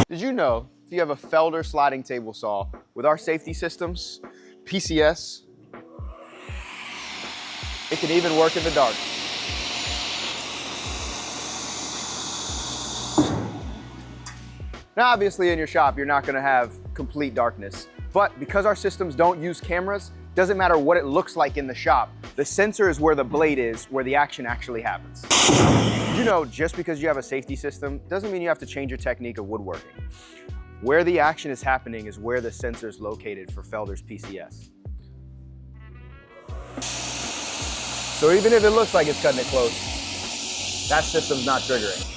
Did you know if you have a Felder sliding table saw with our safety systems, PCS, it can even work in the dark. Now, obviously in your shop, you're not gonna have complete darkness, but because our systems don't use cameras, doesn't matter what it looks like in the shop, the sensor is where the blade is, where the action actually happens. Did you know just because you have a safety system doesn't mean you have to change your technique of woodworking. Where the action is happening is where the sensor is located for Felder's PCS. So even if it looks like it's cutting it close, that system's not triggering.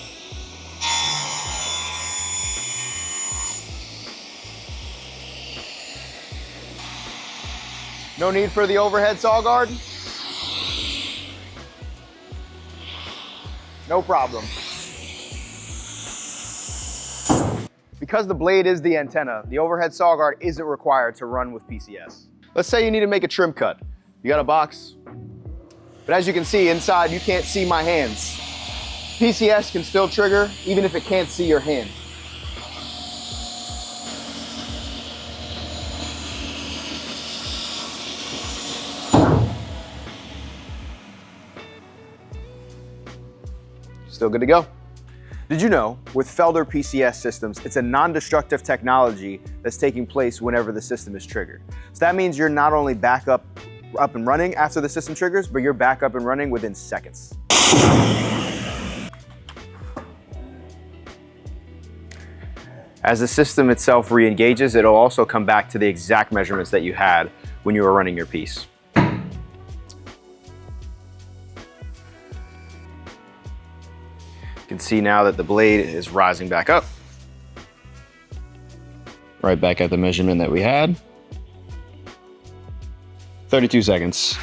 No need for the overhead saw guard? No problem. Because the blade is the antenna, the overhead saw guard isn't required to run with PCS. Let's say you need to make a trim cut. You got a box, but as you can see inside, you can't see my hands. PCS can still trigger even if it can't see your hand. Still good to go. Did you know, with Felder PCS systems, it's a non-destructive technology that's taking place whenever the system is triggered. So that means you're not only back up and running after the system triggers, but you're back up and running within seconds. As the system itself re-engages, it'll also come back to the exact measurements that you had when you were running your piece. You can see now that the blade is rising back up. Right back at the measurement that we had. 32 seconds.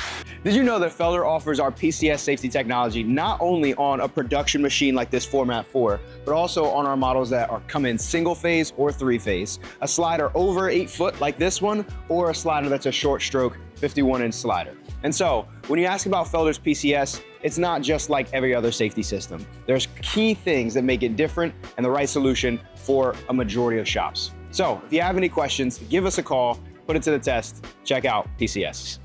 Did you know that Felder offers our PCS safety technology not only on a production machine like this Format 4, but also on our models that come in single phase or 3-phase, a slider over 8 foot like this one, or a slider that's a short stroke 51-inch slider. And so, when you ask about Felder's PCS, it's not just like every other safety system. There's key things that make it different and the right solution for a majority of shops. So, if you have any questions, give us a call, put it to the test, check out PCS.